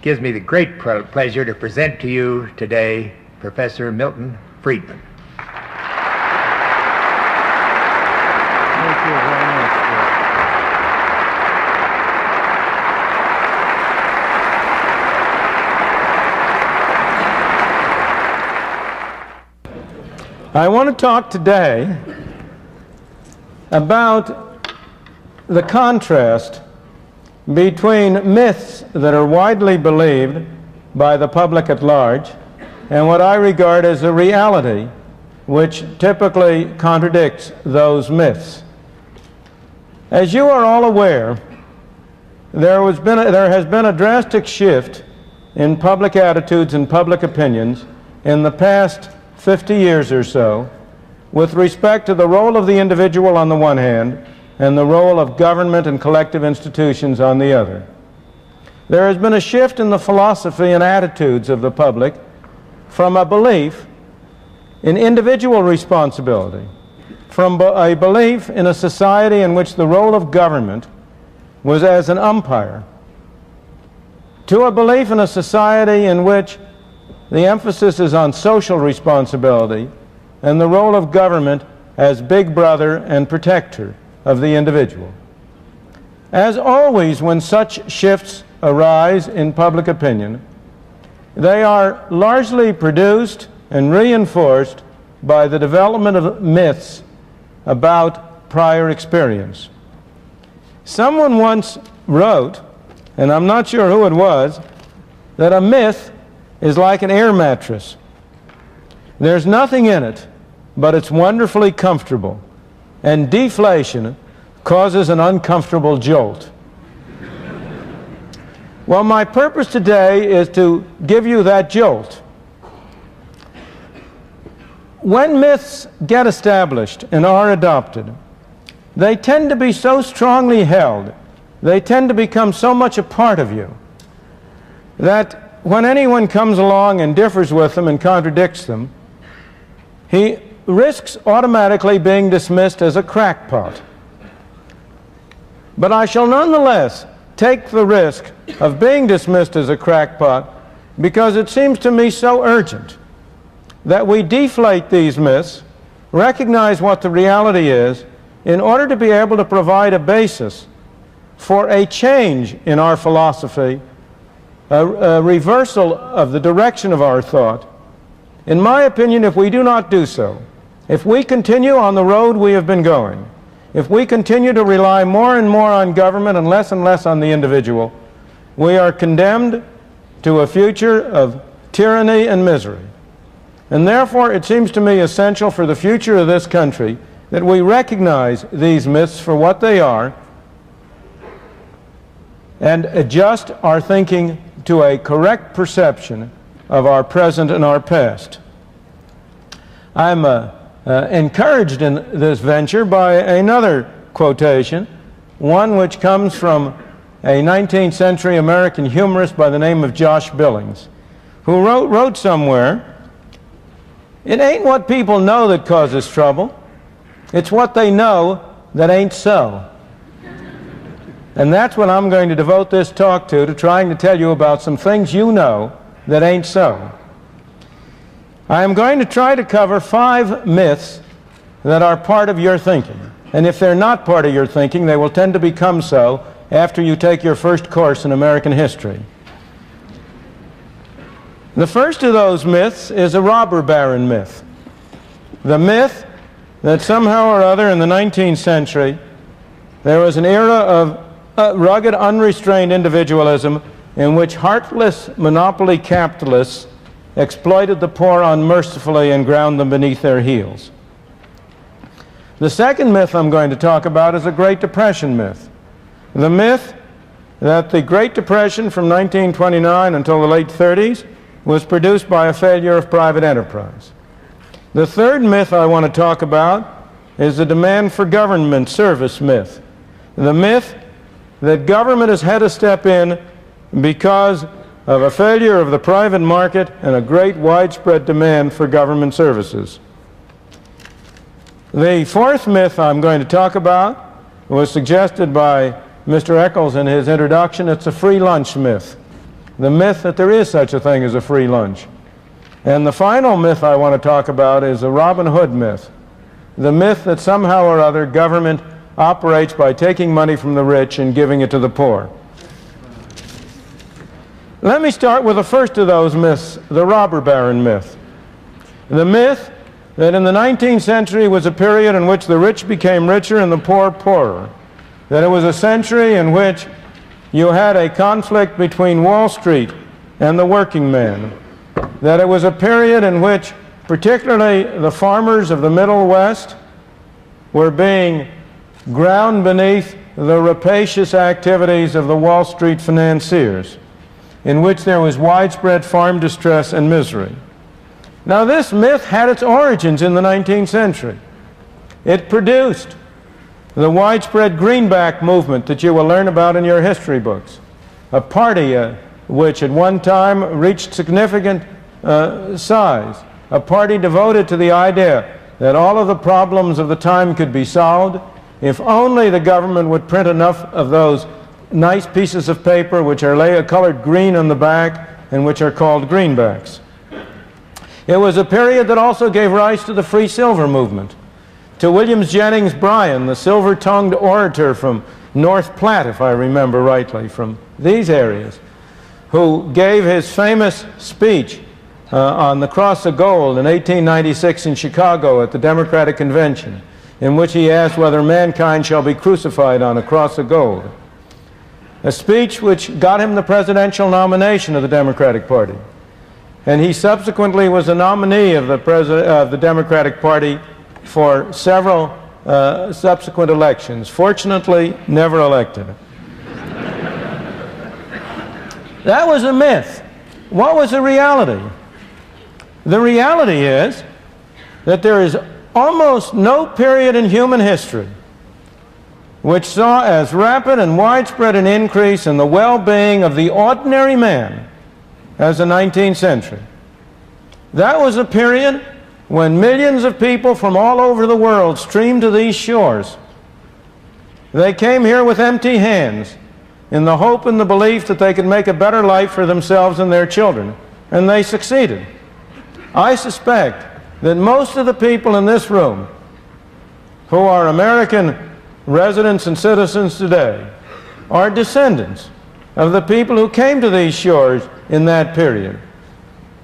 gives me the great pleasure to present to you today Professor Milton Friedman. Thank you very much, sir. I want to talk today about the contrast between myths that are widely believed by the public at large and what I regard as a reality which typically contradicts those myths. As you are all aware, there has been a drastic shift in public attitudes and public opinions in the past 50 years or so with respect to the role of the individual on the one hand and the role of government and collective institutions on the other. There has been a shift in the philosophy and attitudes of the public from a belief in individual responsibility, from a belief in a society in which the role of government was as an umpire, to a belief in a society in which the emphasis is on social responsibility and the role of government as big brother and protector of the individual. As always, when such shifts arise in public opinion, they are largely produced and reinforced by the development of myths about prior experience. Someone once wrote, and I'm not sure who it was, that a myth is like an air mattress. There's nothing in it, but it's wonderfully comfortable, and deflation causes an uncomfortable jolt. Well, my purpose today is to give you that jolt. When myths get established and are adopted, they tend to be so strongly held, they tend to become so much a part of you, that when anyone comes along and differs with them and contradicts them, he risks automatically being dismissed as a crackpot. But I shall nonetheless take the risk of being dismissed as a crackpot because it seems to me so urgent that we deflate these myths, recognize what the reality is, in order to be able to provide a basis for a change in our philosophy, a reversal of the direction of our thought. In my opinion, if we do not do so, if we continue on the road we have been going, if we continue to rely more and more on government and less on the individual, we are condemned to a future of tyranny and misery. And therefore, it seems to me essential for the future of this country that we recognize these myths for what they are and adjust our thinking to a correct perception of our present and our past. I'm encouraged in this venture by another quotation, one which comes from a 19th century American humorist by the name of Josh Billings, who wrote somewhere, "It ain't what people know that causes trouble, it's what they know that ain't so." And that's what I'm going to devote this talk to trying to tell you about some things you know that ain't so. I am going to try to cover 5 myths that are part of your thinking. And if they're not part of your thinking, they will tend to become so after you take your first course in American history. The first of those myths is a robber baron myth. The myth that somehow or other in the 19th century there was an era of rugged, unrestrained individualism in which heartless monopoly capitalists exploited the poor unmercifully and ground them beneath their heels. The second myth I'm going to talk about is a Great Depression myth. The myth that the Great Depression from 1929 until the late 30s was produced by a failure of private enterprise. The third myth I want to talk about is the demand for government service myth. The myth that government has had to step in because of a failure of the private market and a great widespread demand for government services. The fourth myth I'm going to talk about was suggested by Mr. Eccles in his introduction. It's a free lunch myth. the myth that there is such a thing as a free lunch. And the final myth I want to talk about is the Robin Hood myth. The myth that somehow or other government operates by taking money from the rich and giving it to the poor. Let me start with the first of those myths, the robber baron myth. The myth that in the 19th century was a period in which the rich became richer and the poor poorer. That it was a century in which you had a conflict between Wall Street and the working man. That it was a period in which particularly the farmers of the Middle West were being ground beneath the rapacious activities of the Wall Street financiers, in which there was widespread farm distress and misery. Now, this myth had its origins in the 19th century. It produced the widespread greenback movement that you will learn about in your history books, a party which at one time reached significant size, a party devoted to the idea that all of the problems of the time could be solved if only the government would print enough of those nice pieces of paper which are colored green on the back and which are called greenbacks. It was a period that also gave rise to the free silver movement, to William Jennings Bryan, the silver-tongued orator from North Platte, if I remember rightly, from these areas, who gave his famous speech on the Cross of Gold in 1896 in Chicago at the Democratic Convention, in which he asked whether mankind shall be crucified on a cross of gold. A speech which got him the presidential nomination of the Democratic Party. And he subsequently was a nominee of the Democratic Party for several subsequent elections. Fortunately, never elected. That was a myth. What was the reality? The reality is that there is almost no period in human history which saw as rapid and widespread an increase in the well-being of the ordinary man as the 19th century. That was a period when millions of people from all over the world streamed to these shores. They came here with empty hands in the hope and the belief that they could make a better life for themselves and their children, and they succeeded. I suspect that most of the people in this room who are American residents and citizens today are descendants of the people who came to these shores in that period.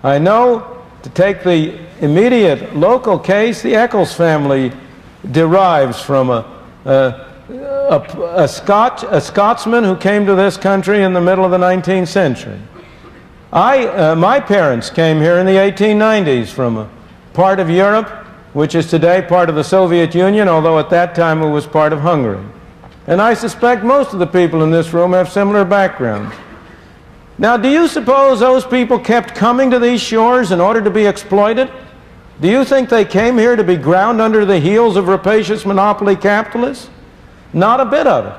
I know, to take the immediate local case, the Eccles family derives from a Scotsman who came to this country in the middle of the 19th century. My parents came here in the 1890s from a part of Europe which is today part of the Soviet Union, although at that time it was part of Hungary. And I suspect most of the people in this room have similar backgrounds. Now, do you suppose those people kept coming to these shores in order to be exploited? Do you think they came here to be ground under the heels of rapacious monopoly capitalists? Not a bit of it.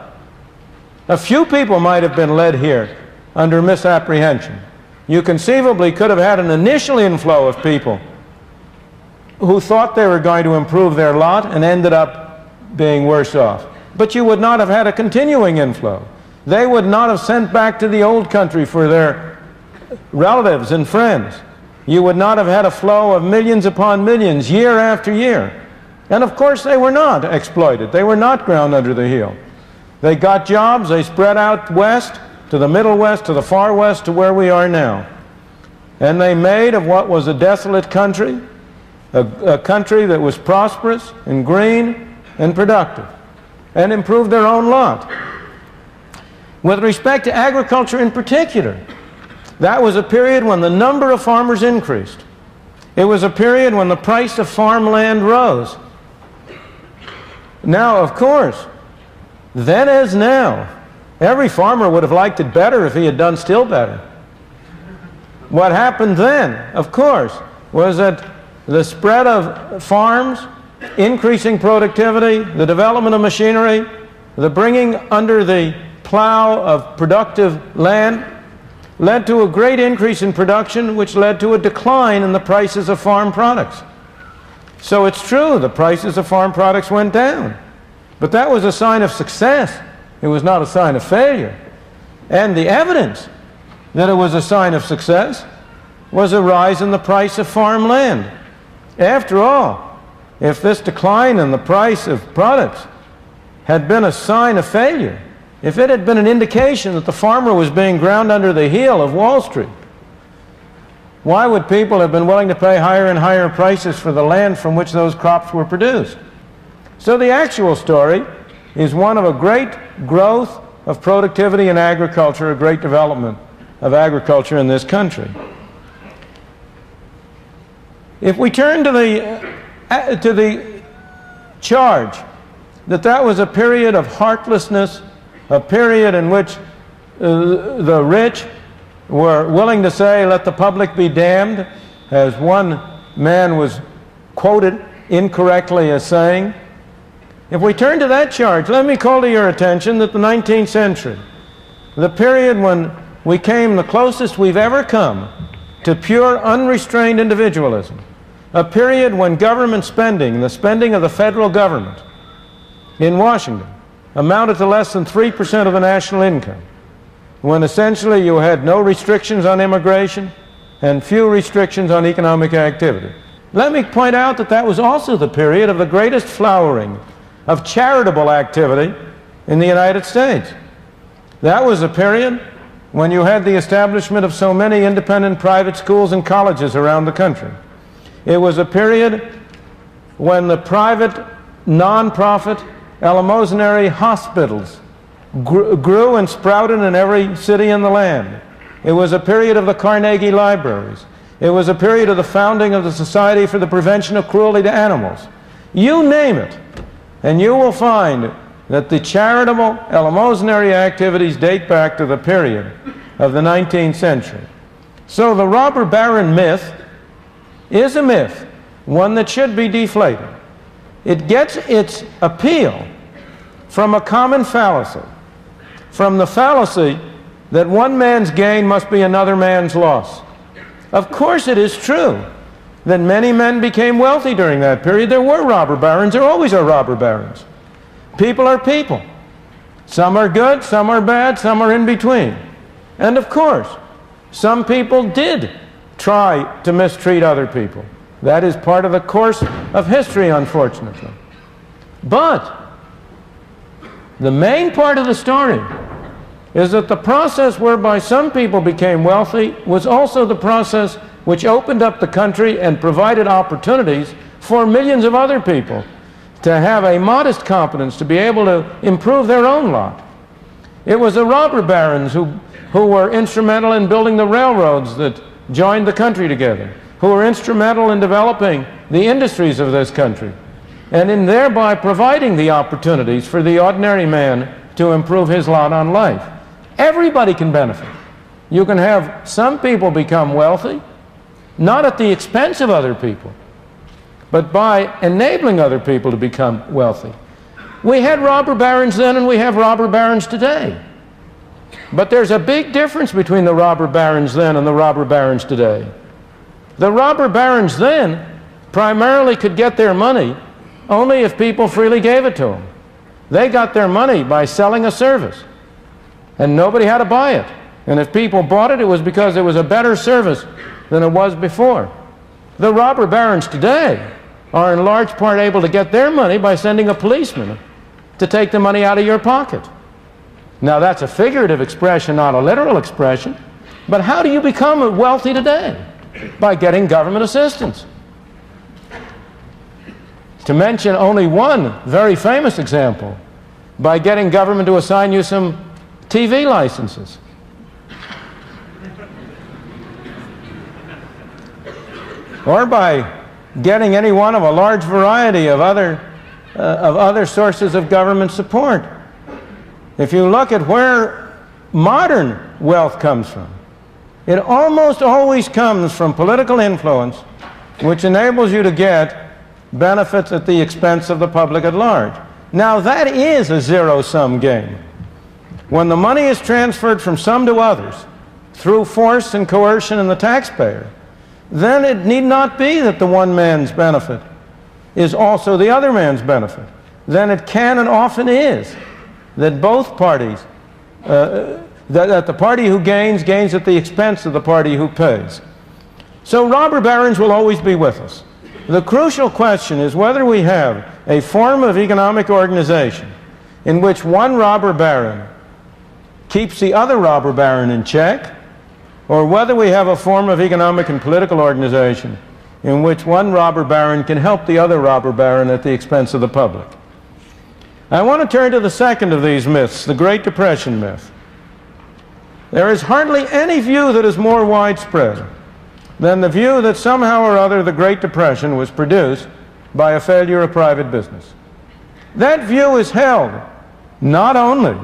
A few people might have been led here under misapprehension. You conceivably could have had an initial inflow of people who thought they were going to improve their lot and ended up being worse off. But you would not have had a continuing inflow. They would not have sent back to the old country for their relatives and friends. You would not have had a flow of millions upon millions year after year. And of course they were not exploited. They were not ground under the heel. They got jobs, they spread out west, to the Middle West, to the far west, to where we are now. And they made of what was a desolate country, a country that was prosperous and green and productive, and improved their own lot. With respect to agriculture in particular, that was a period when the number of farmers increased. It was a period when the price of farmland rose. Now, of course, then as now, every farmer would have liked it better if he had done still better. What happened then, of course, was that the spread of farms, increasing productivity, the development of machinery, the bringing under the plow of productive land led to a great increase in production, which led to a decline in the prices of farm products. So it's true, the prices of farm products went down. But that was a sign of success. It was not a sign of failure. And the evidence that it was a sign of success was a rise in the price of farmland. After all, if this decline in the price of products had been a sign of failure, if it had been an indication that the farmer was being ground under the heel of Wall Street, why would people have been willing to pay higher and higher prices for the land from which those crops were produced? So the actual story is one of a great growth of productivity in agriculture, a great development of agriculture in this country. If we turn to the charge that was a period of heartlessness, a period in which the rich were willing to say, "Let the public be damned," as one man was quoted incorrectly as saying. If we turn to that charge, let me call to your attention that the 19th century, the period when we came the closest we've ever come to pure unrestrained individualism, a period when government spending, the spending of the federal government in Washington, amounted to less than 3% of the national income, when essentially you had no restrictions on immigration and few restrictions on economic activity. Let me point out that that was also the period of the greatest flowering of charitable activity in the United States. That was a period when you had the establishment of so many independent private schools and colleges around the country. It was a period when the private, non-profit, eleemosynary hospitals grew and sprouted in every city in the land. It was a period of the Carnegie Libraries. It was a period of the founding of the Society for the Prevention of Cruelty to Animals. You name it, and you will find that the charitable, eleemosynary activities date back to the period of the 19th century. So the robber baron myth is a myth, one that should be deflated. It gets its appeal from a common fallacy, from the fallacy that one man's gain must be another man's loss. Of course it is true that many men became wealthy during that period. There were robber barons. There always are robber barons. People are people. Some are good, some are bad, some are in between. And of course, some people did try to mistreat other people. That is part of the course of history, unfortunately. But the main part of the story is that the process whereby some people became wealthy was also the process which opened up the country and provided opportunities for millions of other people to have a modest competence, to be able to improve their own lot. It was the robber barons who were instrumental in building the railroads that joined the country together, who were instrumental in developing the industries of this country, and in thereby providing the opportunities for the ordinary man to improve his lot on life. Everybody can benefit. You can have some people become wealthy, not at the expense of other people, but by enabling other people to become wealthy. We had robber barons then and we have robber barons today. But there's a big difference between the robber barons then and the robber barons today. The robber barons then primarily could get their money only if people freely gave it to them. They got their money by selling a service, and nobody had to buy it. And if people bought it, it was because it was a better service than it was before. The robber barons today are in large part able to get their money by sending a policeman to take the money out of your pocket. Now that's a figurative expression, not a literal expression. But how do you become wealthy today? By getting government assistance. To mention only one very famous example, by getting government to assign you some TV licenses. Or by getting any one of a large variety of other sources of government support. If you look at where modern wealth comes from, it almost always comes from political influence, which enables you to get benefits at the expense of the public at large. Now that is a zero-sum game. When the money is transferred from some to others through force and coercion and the taxpayer, then it need not be that the one man's benefit is also the other man's benefit. Then it can and often is that both parties that the party who gains at the expense of the party who pays. So robber barons will always be with us. The crucial question is whether we have a form of economic organization in which one robber baron keeps the other robber baron in check, or whether we have a form of economic and political organization in which one robber baron can help the other robber baron at the expense of the public. I want to turn to the second of these myths, the Great Depression myth. There is hardly any view that is more widespread than the view that somehow or other the Great Depression was produced by a failure of private business. That view is held not only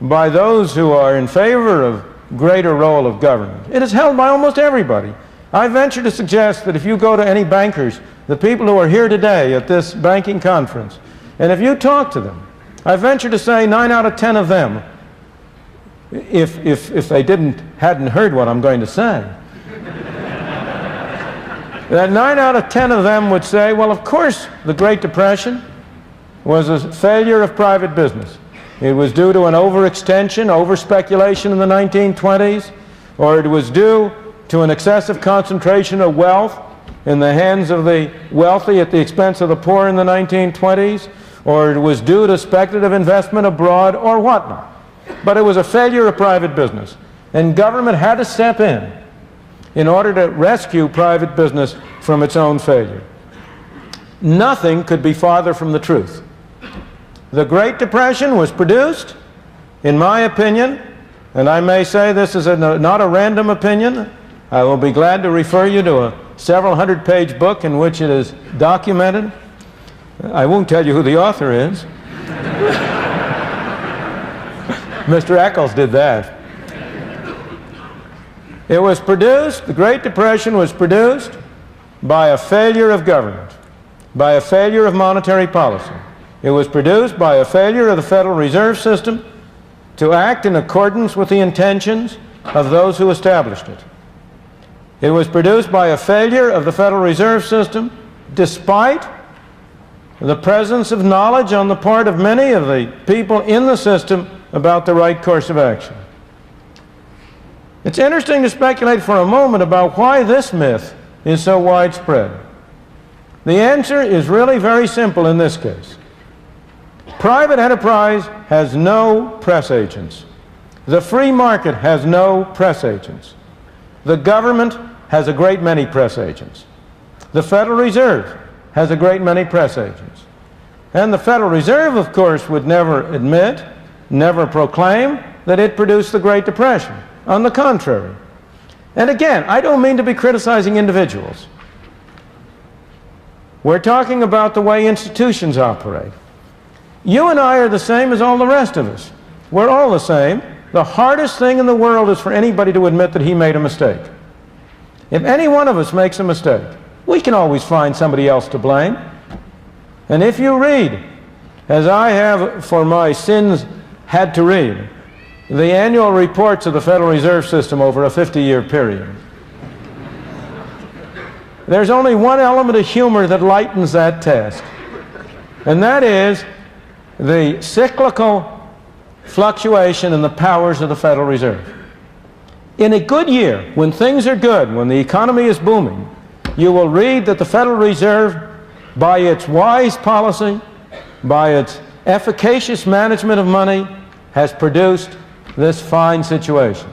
by those who are in favor of greater role of government, it is held by almost everybody. I venture to suggest that if you go to any bankers, the people who are here today at this banking conference, and if you talk to them, I venture to say 9 out of 10 of them, if they hadn't heard what I'm going to say, that 9 out of 10 of them would say, well, of course, the Great Depression was a failure of private business. It was due to an overextension, over-speculation in the 1920s, or it was due to an excessive concentration of wealth in the hands of the wealthy at the expense of the poor in the 1920s, or it was due to speculative investment abroad, or whatnot. But it was a failure of private business, and government had to step in order to rescue private business from its own failure. Nothing could be farther from the truth. The Great Depression was produced, in my opinion, and I may say this is not a random opinion. I will be glad to refer you to a several hundred-page book in which it is documented. I won't tell you who the author is. Mr. Eccles did that. It was produced, the Great Depression was produced by a failure of government, by a failure of monetary policy. It was produced by a failure of the Federal Reserve System to act in accordance with the intentions of those who established it. It was produced by a failure of the Federal Reserve System despite the presence of knowledge on the part of many of the people in the system about the right course of action. It's interesting to speculate for a moment about why this myth is so widespread. The answer is really very simple in this case. Private enterprise has no press agents. The free market has no press agents. The government has a great many press agents. The Federal Reserve has a great many press agents. And the Federal Reserve, of course, would never admit, never proclaim that it produced the Great Depression. On the contrary. And again, I don't mean to be criticizing individuals. We're talking about the way institutions operate. You and I are the same as all the rest of us. We're all the same. The hardest thing in the world is for anybody to admit that he made a mistake. If any one of us makes a mistake, we can always find somebody else to blame. And if you read, as I have for my sins had to read, the annual reports of the Federal Reserve System over a 50-year period, there's only one element of humor that lightens that task, and that is the cyclical fluctuation in the powers of the Federal Reserve. In a good year, when things are good, when the economy is booming, you will read that the Federal Reserve, by its wise policy, by its efficacious management of money, has produced this fine situation.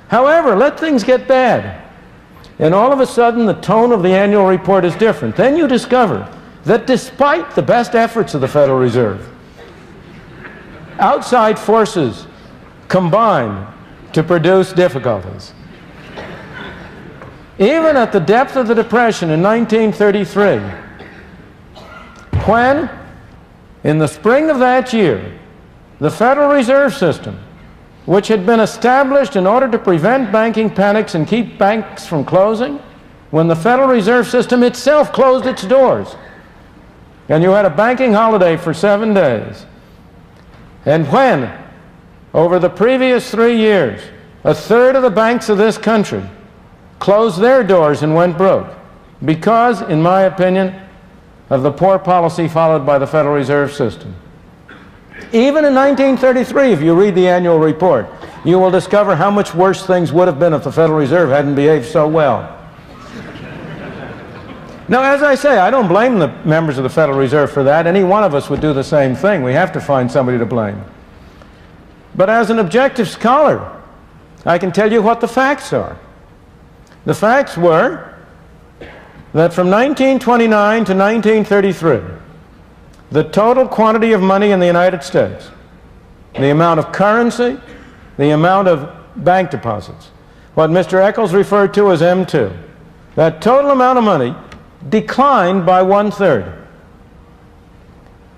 However, let things get bad, and all of a sudden the tone of the annual report is different. Then you discover that despite the best efforts of the Federal Reserve, outside forces combine to produce difficulties. Even at the depth of the Depression in 1933, when, in the spring of that year, the Federal Reserve System, which had been established in order to prevent banking panics and keep banks from closing, when the Federal Reserve System itself closed its doors, and you had a banking holiday for 7 days, and when, over the previous 3 years, a third of the banks of this country closed their doors and went broke because, in my opinion, of the poor policy followed by the Federal Reserve System. Even in 1933, if you read the annual report, you will discover how much worse things would have been if the Federal Reserve hadn't behaved so well. Now, as I say, I don't blame the members of the Federal Reserve for that. Any one of us would do the same thing. We have to find somebody to blame. But as an objective scholar, I can tell you what the facts are. The facts were that from 1929 to 1933, the total quantity of money in the United States, the amount of currency, the amount of bank deposits, what Mr. Eccles referred to as M2, that total amount of money declined by 1/3.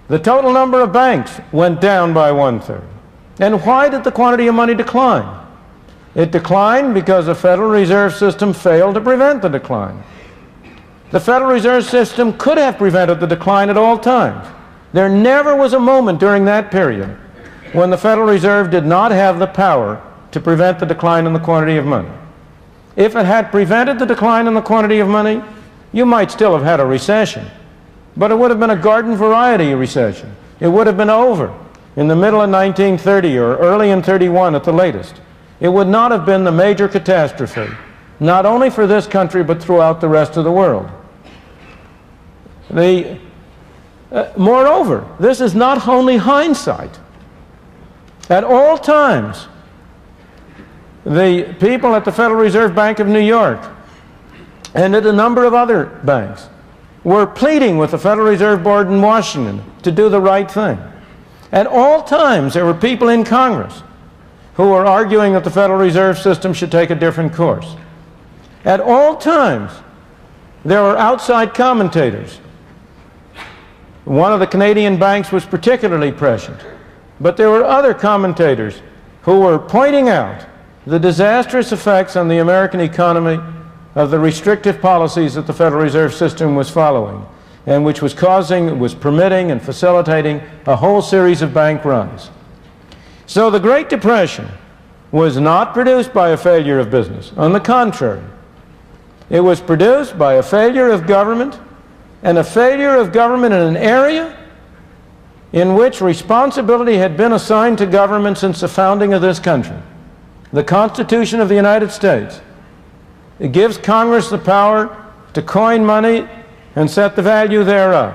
The total number of banks went down by 1/3. And why did the quantity of money decline? It declined because the Federal Reserve System failed to prevent the decline. The Federal Reserve System could have prevented the decline at all times. There never was a moment during that period when the Federal Reserve did not have the power to prevent the decline in the quantity of money. If it had prevented the decline in the quantity of money, you might still have had a recession, but it would have been a garden variety recession. It would have been over in the middle of 1930 or early in 31 at the latest. It would not have been the major catastrophe, not only for this country but throughout the rest of the world. Moreover, this is not only hindsight. At all times, the people at the Federal Reserve Bank of New York and at a number of other banks were pleading with the Federal Reserve Board in Washington to do the right thing. At all times, there were people in Congress who were arguing that the Federal Reserve System should take a different course. At all times, there were outside commentators. One of the Canadian banks was particularly prescient, but there were other commentators who were pointing out the disastrous effects on the American economy of the restrictive policies that the Federal Reserve System was following, and which was permitting and facilitating a whole series of bank runs. So the Great Depression was not produced by a failure of business. On the contrary, it was produced by a failure of government, and a failure of government in an area in which responsibility had been assigned to government since the founding of this country. The Constitution of the United States. It gives Congress the power to coin money and set the value thereof.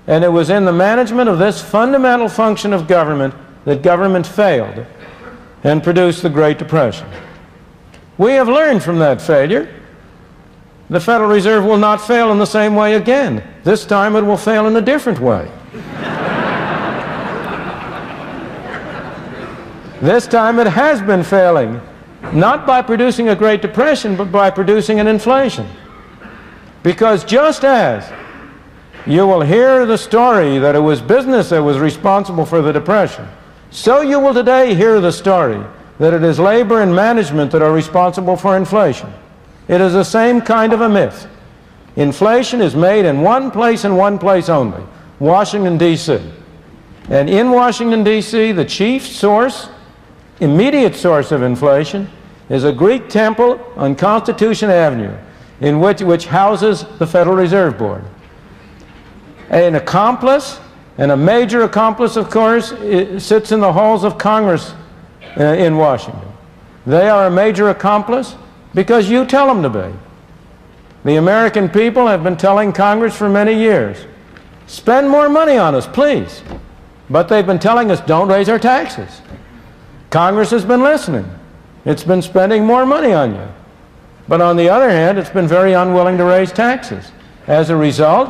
And it was in the management of this fundamental function of government that government failed and produced the Great Depression. We have learned from that failure. The Federal Reserve will not fail in the same way again. This time it will fail in a different way. This time it has been failing, not by producing a Great Depression, but by producing an inflation. Because just as you will hear the story that it was business that was responsible for the Depression, so you will today hear the story that it is labor and management that are responsible for inflation. It is the same kind of a myth. Inflation is made in one place and one place only, Washington, D.C. And in Washington, D.C., the chief source, immediate source of inflation is a Greek temple on Constitution Avenue, which houses the Federal Reserve Board. An accomplice, and a major accomplice, of course, sits in the halls of Congress in Washington. They are a major accomplice because you tell them to be. The American people have been telling Congress for many years, spend more money on us, please. But they've been telling us, don't raise our taxes. Congress has been listening. It's been spending more money on you. But on the other hand, it's been very unwilling to raise taxes. As a result,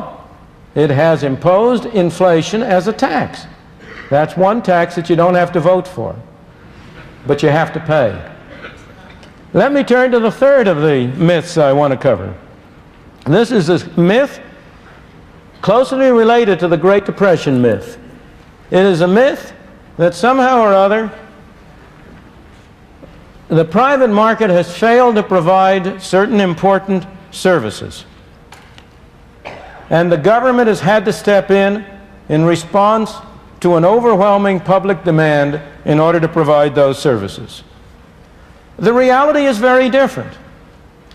it has imposed inflation as a tax. That's one tax that you don't have to vote for, but you have to pay. Let me turn to the third of the myths I want to cover. This is a myth closely related to the Great Depression myth. It is a myth that somehow or other the private market has failed to provide certain important services, and the government has had to step in response to an overwhelming public demand in order to provide those services. The reality is very different.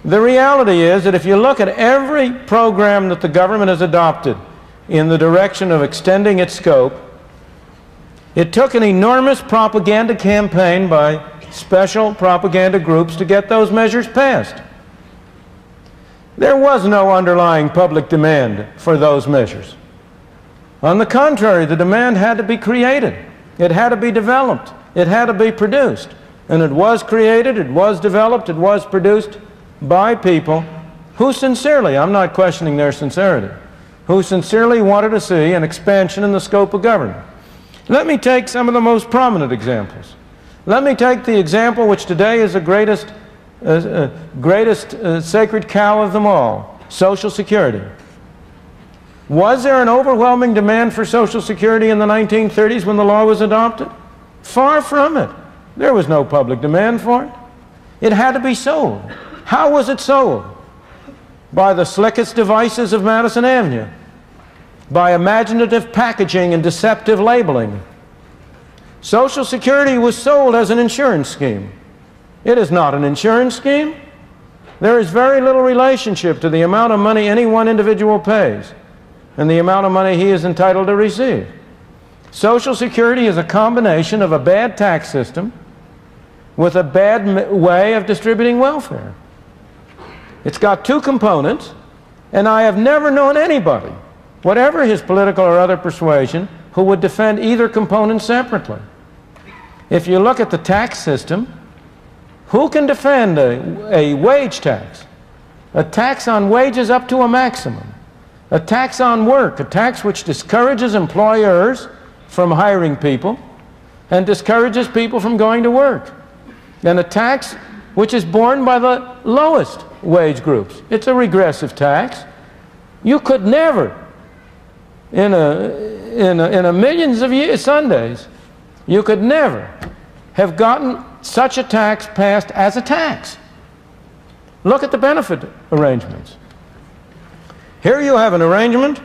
The reality is that if you look at every program that the government has adopted in the direction of extending its scope, it took an enormous propaganda campaign by special propaganda groups to get those measures passed. There was no underlying public demand for those measures. On the contrary, the demand had to be created. It had to be developed. It had to be produced. And it was created, it was developed, it was produced by people who sincerely, I'm not questioning their sincerity, who sincerely wanted to see an expansion in the scope of government. Let me take some of the most prominent examples. Let me take the example which today is the greatest sacred cow of them all, Social Security. Was there an overwhelming demand for Social Security in the 1930s when the law was adopted? Far from it. There was no public demand for it. It had to be sold. How was it sold? By the slickest devices of Madison Avenue, by imaginative packaging and deceptive labeling. Social Security was sold as an insurance scheme. It is not an insurance scheme. There is very little relationship to the amount of money any one individual pays and the amount of money he is entitled to receive. Social Security is a combination of a bad tax system with a bad way of distributing welfare. It's got two components, and I have never known anybody, whatever his political or other persuasion, who would defend either component separately. If you look at the tax system, who can defend a wage tax? A tax on wages up to a maximum. A tax on work, a tax which discourages employers from hiring people and discourages people from going to work. And a tax which is borne by the lowest wage groups. It's a regressive tax. You could never, in a millions of Sundays, you could never have gotten such a tax passed as a tax. Look at the benefit arrangements. Here you have an arrangement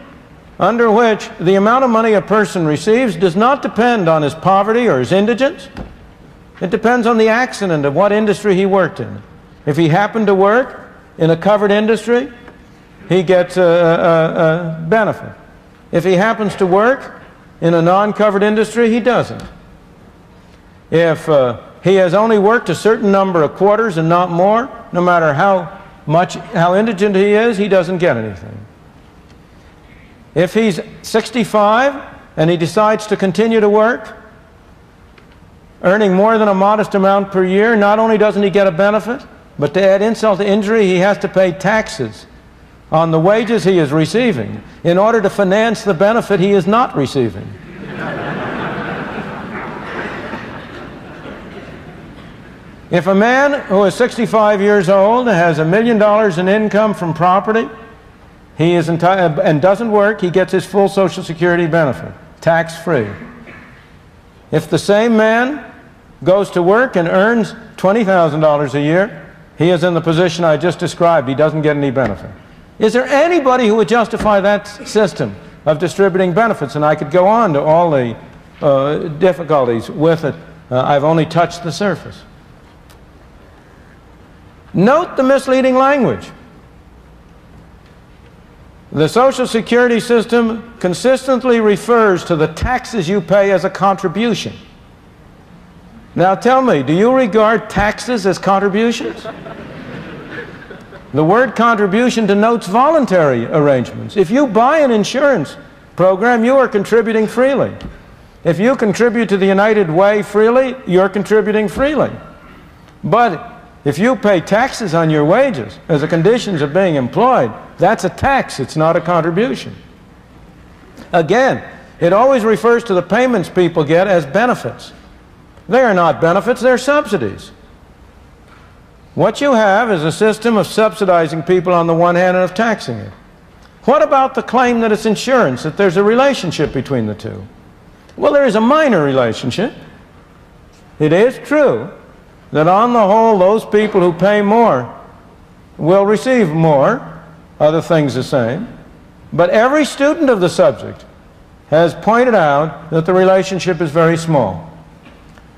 under which the amount of money a person receives does not depend on his poverty or his indigence. It depends on the accident of what industry he worked in. If he happened to work in a covered industry, he gets a benefit. If he happens to work in a non-covered industry, he doesn't. If he has only worked a certain number of quarters and not more, no matter how indigent he is, he doesn't get anything. If he's 65 and he decides to continue to work, earning more than a modest amount per year, not only doesn't he get a benefit, but to add insult to injury, he has to pay taxes on the wages he is receiving in order to finance the benefit he is not receiving. If a man who is 65 years old has $1 million in income from property, he is entitled and doesn't work, he gets his full Social Security benefit, tax-free. If the same man goes to work and earns $20,000 a year, he is in the position I just described. He doesn't get any benefit. Is there anybody who would justify that system of distributing benefits? And I could go on to all the difficulties with it. I've only touched the surface. Note the misleading language. The Social Security system consistently refers to the taxes you pay as a contribution. Now tell me, do you regard taxes as contributions? The word contribution denotes voluntary arrangements. If you buy an insurance program, you are contributing freely. If you contribute to the United Way freely, you're contributing freely. But if you pay taxes on your wages as a condition of being employed, that's a tax, it's not a contribution. Again, it always refers to the payments people get as benefits. They are not benefits, they're subsidies. What you have is a system of subsidizing people on the one hand and of taxing it. What about the claim that it's insurance, that there's a relationship between the two? Well, there is a minor relationship. It is true that on the whole, those people who pay more will receive more, other things the same. But every student of the subject has pointed out that the relationship is very small,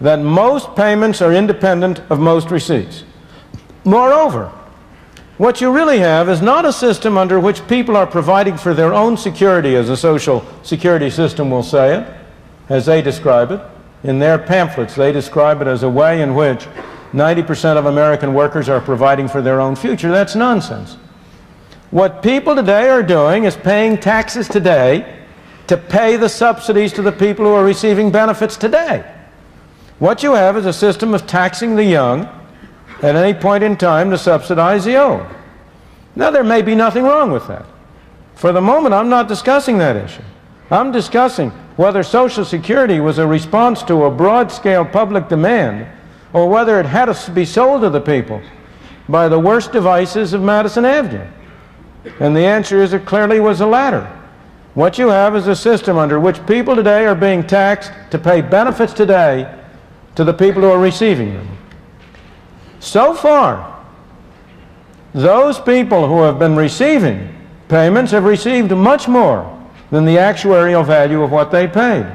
that most payments are independent of most receipts. Moreover, what you really have is not a system under which people are providing for their own security, as a Social Security system will say it, as they describe it, In their pamphlets, they describe it as a way in which 90% of American workers are providing for their own future. That's nonsense. What people today are doing is paying taxes today to pay the subsidies to the people who are receiving benefits today. What you have is a system of taxing the young at any point in time to subsidize the old. Now, there may be nothing wrong with that. For the moment, I'm not discussing that issue. I'm discussing whether Social Security was a response to a broad-scale public demand or whether it had to be sold to the people by the worst devices of Madison Avenue. And the answer is it clearly was the latter. What you have is a system under which people today are being taxed to pay benefits today to the people who are receiving them. So far, those people who have been receiving payments have received much more than the actuarial value of what they paid.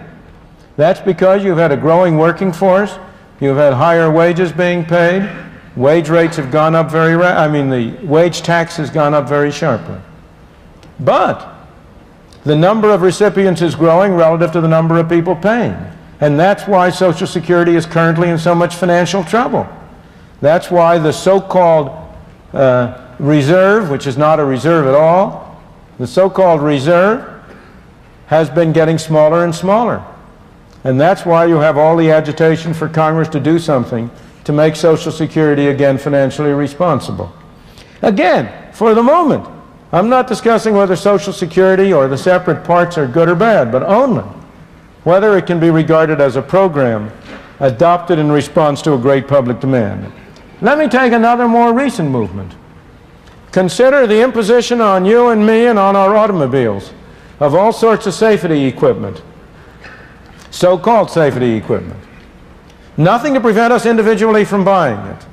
That's because you've had a growing working force, you've had higher wages being paid, wage rates have gone up the wage tax has gone up very sharply. But the number of recipients is growing relative to the number of people paying. And that's why Social Security is currently in so much financial trouble. That's why the so-called reserve, which is not a reserve at all, the so-called reserve has been getting smaller and smaller. And that's why you have all the agitation for Congress to do something to make Social Security again financially responsible. Again, for the moment, I'm not discussing whether Social Security or the separate parts are good or bad, but only whether it can be regarded as a program adopted in response to a great public demand. Let me take another more recent movement. Consider the imposition on you and me and on our automobiles of all sorts of safety equipment, so-called safety equipment. Nothing to prevent us individually from buying it,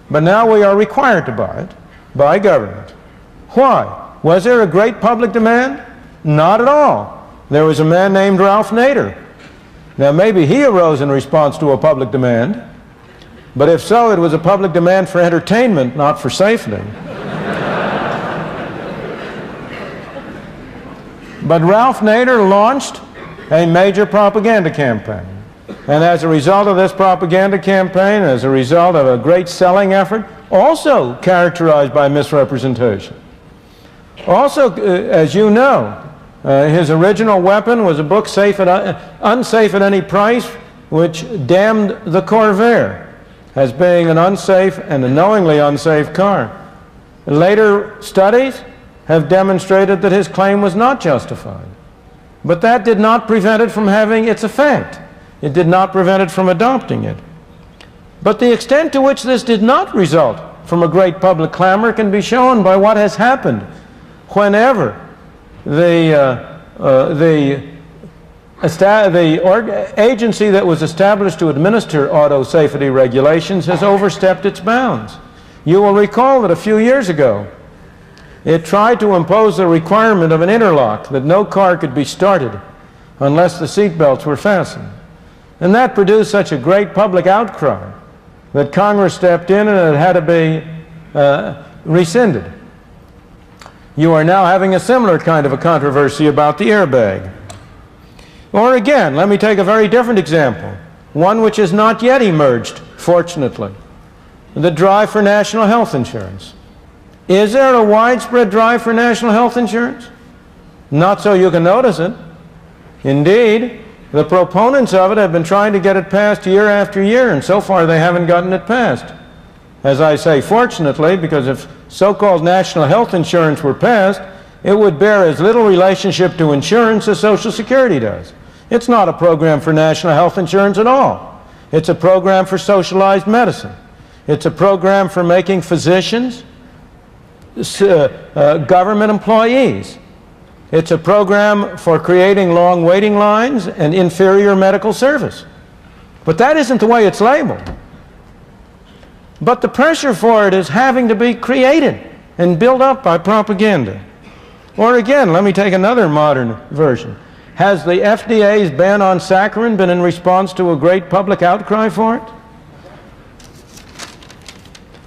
but now we are required to buy it by government. Why? Was there a great public demand? Not at all. There was a man named Ralph Nader. Now maybe he arose in response to a public demand, but if so, it was a public demand for entertainment, not for safety. But Ralph Nader launched a major propaganda campaign. And as a result of this propaganda campaign, as a result of a great selling effort, also characterized by misrepresentation. Also, as you know, his original weapon was a book, Unsafe at Any Price, which damned the Corvair as being an unsafe and a knowingly unsafe car. Later studies have demonstrated that his claim was not justified. But that did not prevent it from having its effect. It did not prevent it from adopting it. But the extent to which this did not result from a great public clamor can be shown by what has happened whenever the agency that was established to administer auto safety regulations has overstepped its bounds. You will recall that a few years ago, it tried to impose the requirement of an interlock, that no car could be started unless the seat belts were fastened. And that produced such a great public outcry that Congress stepped in and it had to be rescinded. You are now having a similar kind of a controversy about the airbag. Or again, let me take a very different example, one which has not yet emerged, fortunately, the drive for national health insurance. Is there a widespread drive for national health insurance? Not so you can notice it. Indeed, the proponents of it have been trying to get it passed year after year, and so far they haven't gotten it passed. As I say, fortunately, because if so-called national health insurance were passed, it would bear as little relationship to insurance as Social Security does. It's not a program for national health insurance at all. It's a program for socialized medicine. It's a program for making physicians government employees. It's a program for creating long waiting lines and inferior medical service. But that isn't the way it's labeled. But the pressure for it is having to be created and built up by propaganda. Or again, let me take another modern version. Has the FDA's ban on saccharin been in response to a great public outcry for it?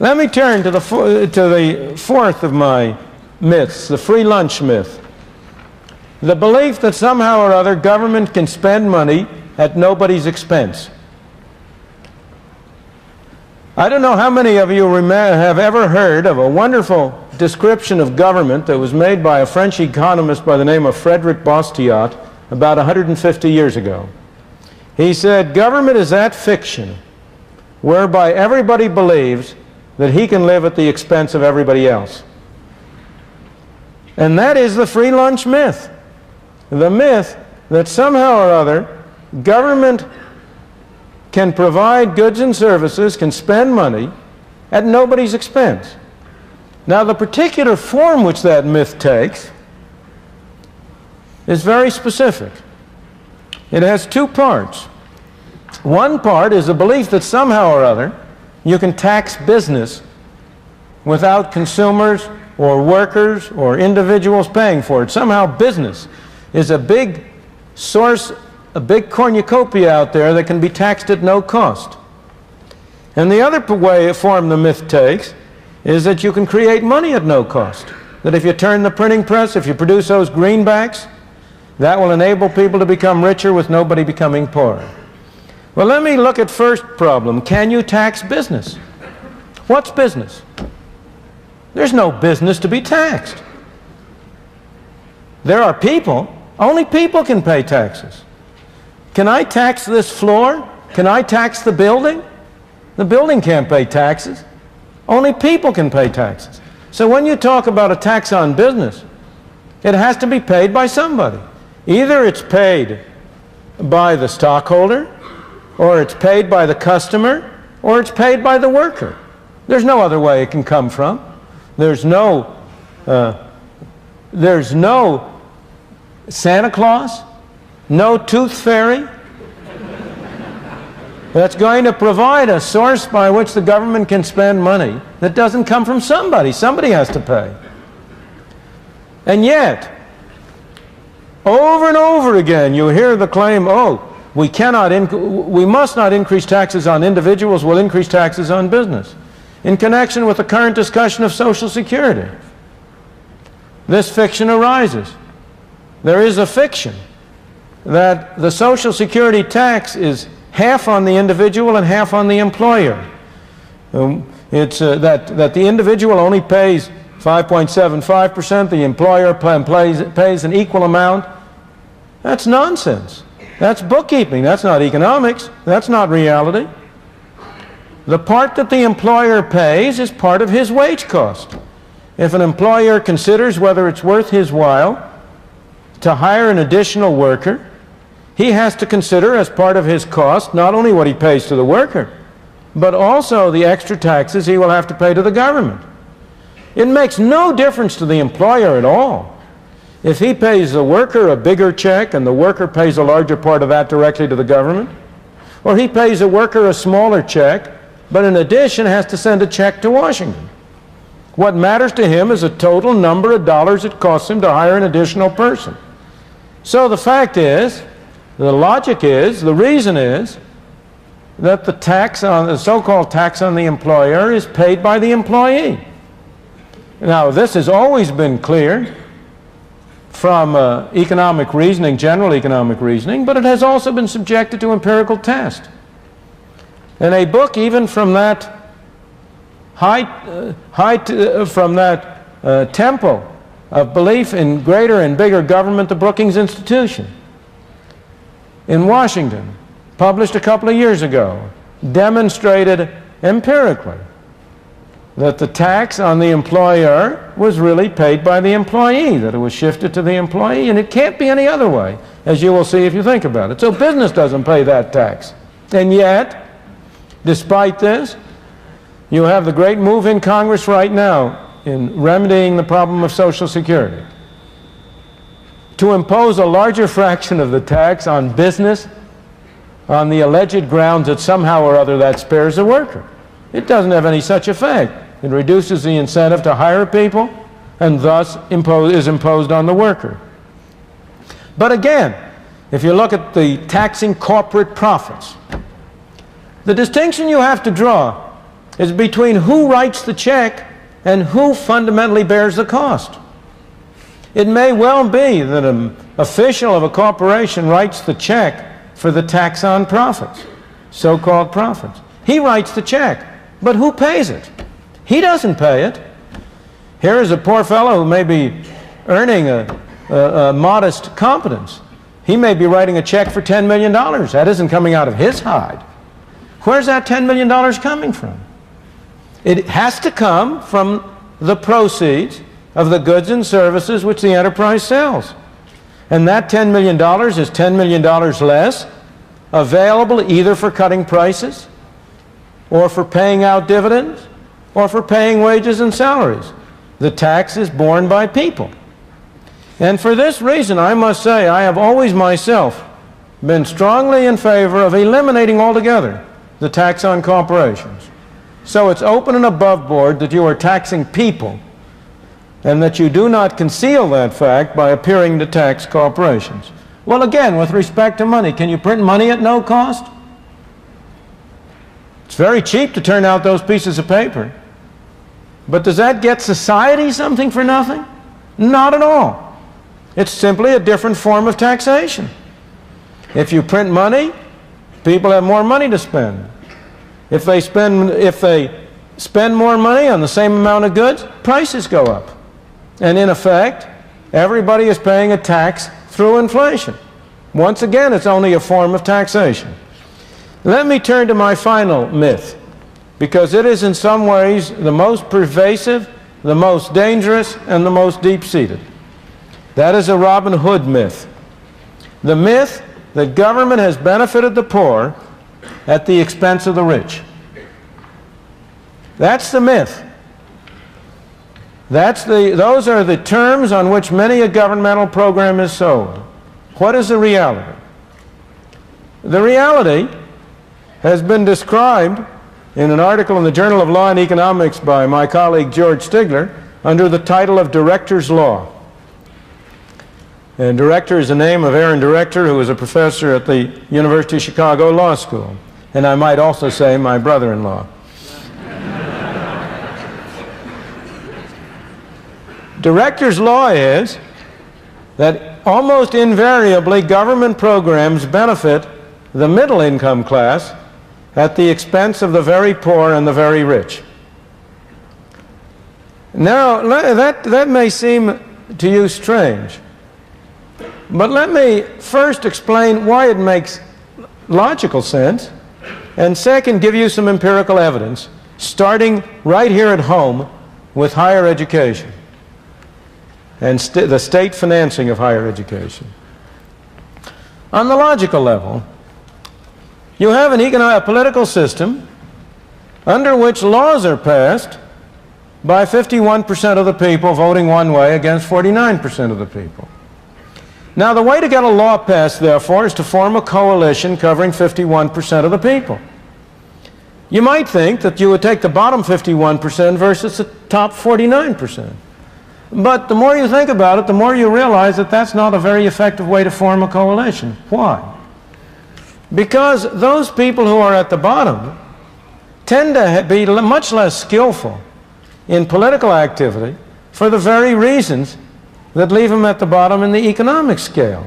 Let me turn to the fourth of my myths, the free lunch myth. The belief that somehow or other government can spend money at nobody's expense. I don't know how many of you have ever heard of a wonderful description of government that was made by a French economist by the name of Frédéric Bastiat about 150 years ago. He said, "Government is that fiction whereby everybody believes that he can live at the expense of everybody else." And that is the free lunch myth. The myth that somehow or other government can provide goods and services, can spend money at nobody's expense. Now, the particular form which that myth takes is very specific. It has two parts. One part is a belief that somehow or other you can tax business without consumers or workers or individuals paying for it. Somehow business is a big source, a big cornucopia out there that can be taxed at no cost. And the other form the myth takes is that you can create money at no cost. That if you turn the printing press, if you produce those greenbacks, that will enable people to become richer with nobody becoming poorer. Well, let me look at first problem. Can you tax business? What's business? There's no business to be taxed. There are people. Only people can pay taxes. Can I tax this floor? Can I tax the building? The building can't pay taxes. Only people can pay taxes. So when you talk about a tax on business, it has to be paid by somebody. Either it's paid by the stockholder, or it's paid by the customer, or it's paid by the worker. There's no other way it can come from. There's no Santa Claus, no tooth fairy that's going to provide a source by which the government can spend money that doesn't come from somebody. Somebody has to pay. And yet, over and over again, you hear the claim, oh, we must not increase taxes on individuals, we'll increase taxes on business. In connection with the current discussion of Social Security, this fiction arises. There is a fiction that the Social Security tax is half on the individual and half on the employer. That the individual only pays 5.75%, the employer pays an equal amount. That's nonsense. That's bookkeeping. That's not economics. That's not reality. The part that the employer pays is part of his wage cost. If an employer considers whether it's worth his while to hire an additional worker, he has to consider as part of his cost not only what he pays to the worker, but also the extra taxes he will have to pay to the government. It makes no difference to the employer at all if he pays the worker a bigger check and the worker pays a larger part of that directly to the government, or he pays the worker a smaller check, but in addition has to send a check to Washington. What matters to him is the total number of dollars it costs him to hire an additional person. So the fact is, the logic is, the reason is, that the so-called tax on the employer is paid by the employee. Now, this has always been clear from economic reasoning, general economic reasoning, but it has also been subjected to empirical test. And a book, even from that temple of belief in greater and bigger government, the Brookings Institution in Washington, published a couple of years ago, demonstrated empirically that the tax on the employer was really paid by the employee, that it was shifted to the employee, and it can't be any other way, as you will see if you think about it. So business doesn't pay that tax. And yet, despite this, you have the great move in Congress right now in remedying the problem of Social Security to impose a larger fraction of the tax on business on the alleged grounds that somehow or other that spares the worker. It doesn't have any such effect. It reduces the incentive to hire people and thus is imposed on the worker. But again, if you look at the taxing corporate profits, the distinction you have to draw is between who writes the check and who fundamentally bears the cost. It may well be that an official of a corporation writes the check for the tax on profits, so-called profits. He writes the check, but who pays it? He doesn't pay it. Here is a poor fellow who may be earning a modest competence. He may be writing a check for $10 million. That isn't coming out of his hide. Where's that $10 million coming from? It has to come from the proceeds of the goods and services which the enterprise sells. And that $10 million is $10 million less available either for cutting prices or for paying out dividends or for paying wages and salaries. The tax is borne by people. And for this reason, I must say, I have always myself been strongly in favor of eliminating altogether the tax on corporations. So it's open and above board that you are taxing people and that you do not conceal that fact by appearing to tax corporations. Well, again, with respect to money, can you print money at no cost? It's very cheap to turn out those pieces of paper. But does that get society something for nothing? Not at all. It's simply a different form of taxation. If you print money, people have more money to spend. If they spend more money on the same amount of goods, prices go up. And in effect, everybody is paying a tax through inflation. Once again, it's only a form of taxation. Let me turn to my final myth, because it is in some ways the most pervasive, the most dangerous, and the most deep-seated. That is a Robin Hood myth. The myth that government has benefited the poor at the expense of the rich. That's the myth. Those are the terms on which many a governmental program is sold. What is the reality? The reality has been described in an article in the Journal of Law and Economics by my colleague George Stigler under the title of Director's Law. And Director is the name of Aaron Director, who is a professor at the University of Chicago Law School. And I might also say my brother-in-law. Director's law is that almost invariably government programs benefit the middle income class at the expense of the very poor and the very rich. Now, that may seem to you strange, but let me first explain why it makes logical sense, and second, give you some empirical evidence, starting right here at home with higher education and the state financing of higher education. On the logical level, you have a political system under which laws are passed by 51% of the people voting one way against 49% of the people. Now, the way to get a law passed, therefore, is to form a coalition covering 51% of the people. You might think that you would take the bottom 51% versus the top 49%. But the more you think about it, the more you realize that that's not a very effective way to form a coalition. Why? Because those people who are at the bottom tend to be much less skillful in political activity for the very reasons that leave them at the bottom in the economic scale.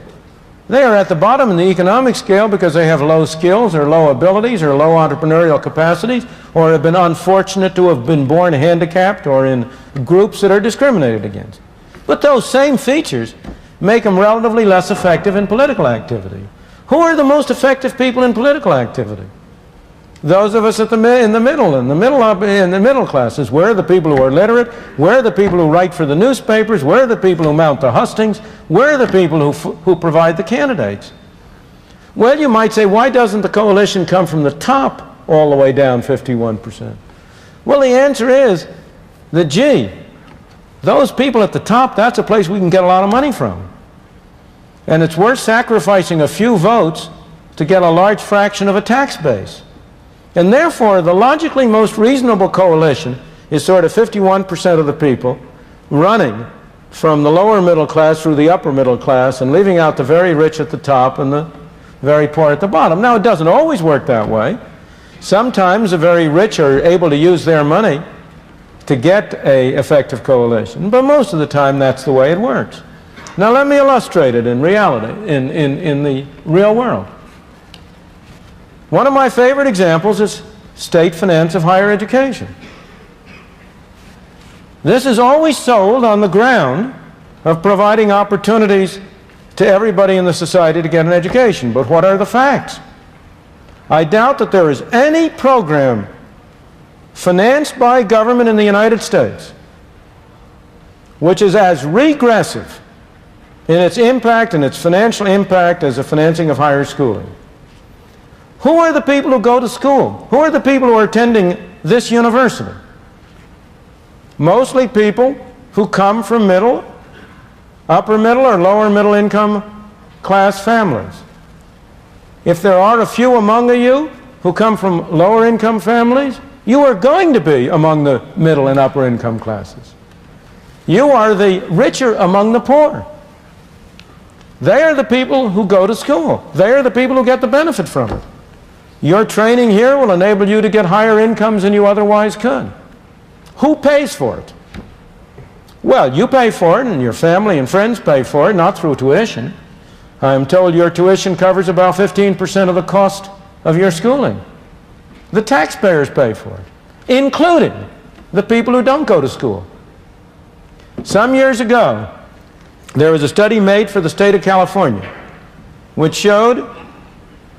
They are at the bottom in the economic scale because they have low skills or low abilities or low entrepreneurial capacities, or have been unfortunate to have been born handicapped or in groups that are discriminated against. But those same features make them relatively less effective in political activity. Who are the most effective people in political activity? Those of us in the middle classes. Where are the people who are literate? Where are the people who write for the newspapers? Where are the people who mount the hustings? Where are the people who provide the candidates? Well, you might say, why doesn't the coalition come from the top all the way down 51%? Well, the answer is that, gee, those people at the top, that's a place we can get a lot of money from. And it's worth sacrificing a few votes to get a large fraction of a tax base. And therefore, the logically most reasonable coalition is sort of 51% of the people running from the lower middle class through the upper middle class and leaving out the very rich at the top and the very poor at the bottom. Now, it doesn't always work that way. Sometimes the very rich are able to use their money to get an effective coalition, but most of the time that's the way it works. Now, let me illustrate it in reality, in the real world. One of my favorite examples is state finance of higher education. This is always sold on the ground of providing opportunities to everybody in the society to get an education. But what are the facts? I doubt that there is any program financed by government in the United States which is as regressive in its impact and its financial impact as the financing of higher schooling. Who are the people who go to school? Who are the people who are attending this university? Mostly people who come from middle, upper middle, or lower middle income class families. If there are a few among you who come from lower income families, you are going to be among the middle and upper income classes. You are the richer among the poor. They are the people who go to school. They are the people who get the benefit from it. Your training here will enable you to get higher incomes than you otherwise could. Who pays for it? Well, you pay for it, and your family and friends pay for it, not through tuition. I'm told your tuition covers about 15% of the cost of your schooling. The taxpayers pay for it, including the people who don't go to school. Some years ago, there was a study made for the state of California which showed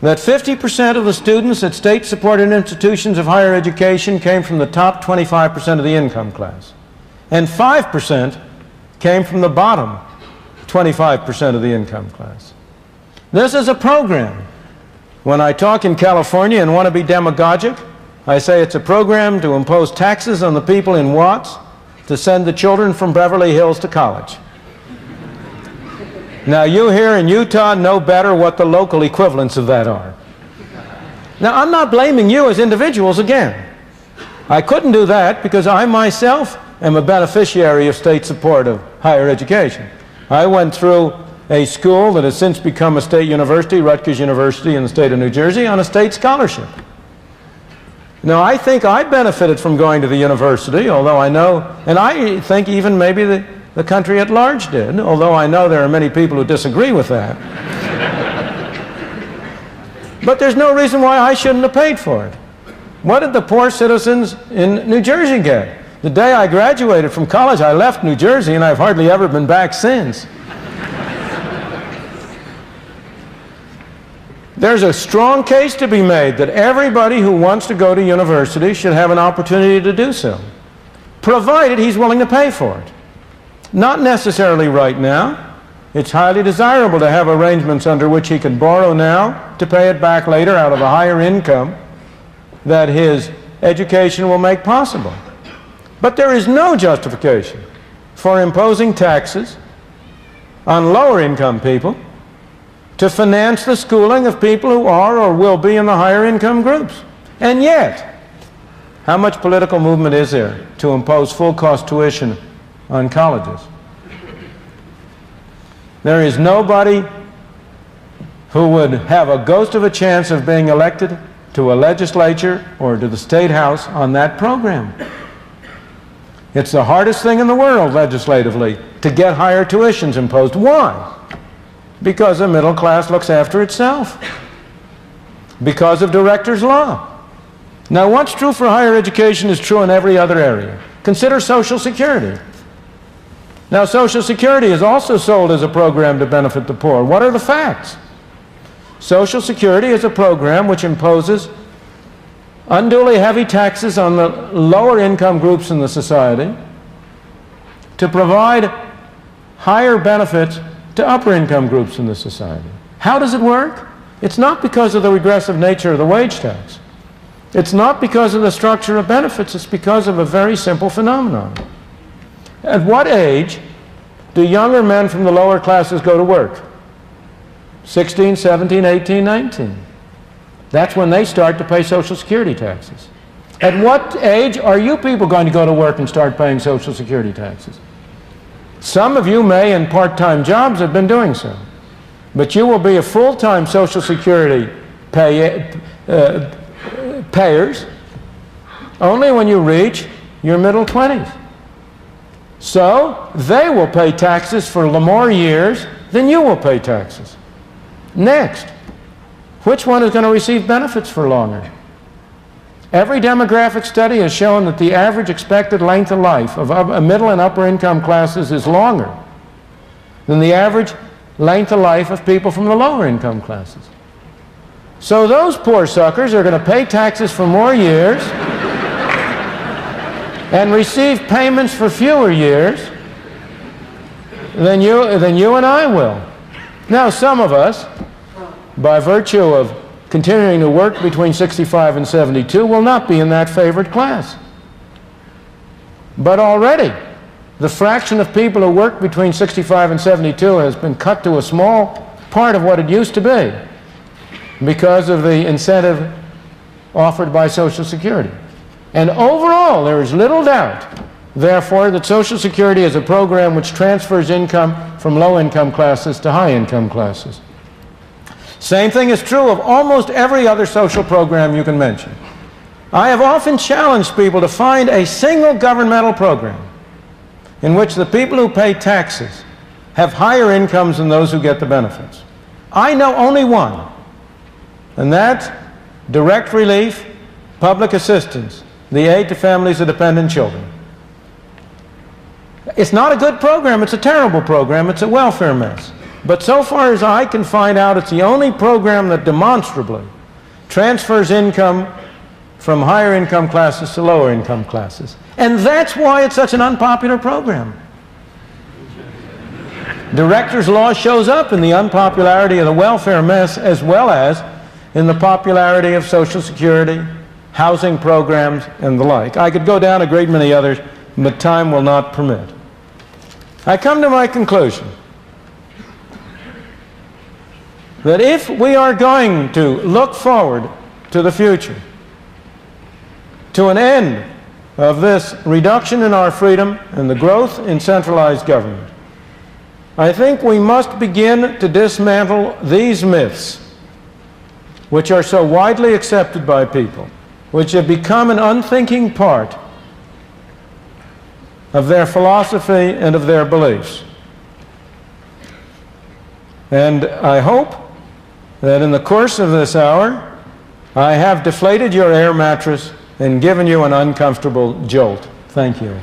that 50% of the students at state-supported institutions of higher education came from the top 25% of the income class, and 5% came from the bottom 25% of the income class. This is a program. When I talk in California and want to be demagogic, I say it's a program to impose taxes on the people in Watts to send the children from Beverly Hills to college. Now, you here in Utah know better what the local equivalents of that are. Now, I'm not blaming you as individuals again. I couldn't do that because I myself am a beneficiary of state support of higher education. I went through a school that has since become a state university, Rutgers University in the state of New Jersey, on a state scholarship. Now, I think I benefited from going to the university, although I know, and I think even maybe the country at large did, although I know there are many people who disagree with that. But there's no reason why I shouldn't have paid for it. What did the poor citizens in New Jersey get? The day I graduated from college, I left New Jersey, and I've hardly ever been back since. There's a strong case to be made that everybody who wants to go to university should have an opportunity to do so, provided he's willing to pay for it. Not necessarily right now. It's highly desirable to have arrangements under which he can borrow now to pay it back later out of a higher income that his education will make possible. But there is no justification for imposing taxes on lower income people to finance the schooling of people who are or will be in the higher income groups. And yet, how much political movement is there to impose full cost tuition on colleges? There is nobody who would have a ghost of a chance of being elected to a legislature or to the state house on that program. It's the hardest thing in the world legislatively to get higher tuitions imposed. Why? Because the middle class looks after itself. Because of director's law. Now, what's true for higher education is true in every other area. Consider Social Security. Now, Social Security is also sold as a program to benefit the poor. What are the facts? Social Security is a program which imposes unduly heavy taxes on the lower income groups in the society to provide higher benefits to upper income groups in the society. How does it work? It's not because of the regressive nature of the wage tax. It's not because of the structure of benefits. It's because of a very simple phenomenon. At what age do younger men from the lower classes go to work? 16, 17, 18, 19. That's when they start to pay Social Security taxes. At what age are you people going to go to work and start paying Social Security taxes? Some of you may, in part-time jobs, have been doing so. But you will be a full-time Social Security payers only when you reach your middle 20s. So they will pay taxes for more years than you will pay taxes. Next, which one is going to receive benefits for longer? Every demographic study has shown that the average expected length of life of middle and upper income classes is longer than the average length of life of people from the lower income classes. So those poor suckers are going to pay taxes for more years and receive payments for fewer years than you and I will. Now, some of us, by virtue of continuing to work between 65 and 72, will not be in that favored class. But already, the fraction of people who work between 65 and 72 has been cut to a small part of what it used to be because of the incentive offered by Social Security. And overall, there is little doubt, therefore, that Social Security is a program which transfers income from low-income classes to high-income classes. Same thing is true of almost every other social program you can mention. I have often challenged people to find a single governmental program in which the people who pay taxes have higher incomes than those who get the benefits. I know only one, and that's direct relief, public assistance, the aid to families of dependent children. It's not a good program, it's a terrible program, it's a welfare mess. But so far as I can find out, it's the only program that demonstrably transfers income from higher income classes to lower income classes. And that's why it's such an unpopular program. Director's law shows up in the unpopularity of the welfare mess as well as in the popularity of Social Security, housing programs, and the like. I could go down a great many others, but time will not permit. I come to my conclusion that if we are going to look forward to the future, to an end of this reduction in our freedom and the growth in centralized government, I think we must begin to dismantle these myths, which are so widely accepted by people, which have become an unthinking part of their philosophy and of their beliefs. And I hope that in the course of this hour, I have deflated your air mattress and given you an uncomfortable jolt. Thank you.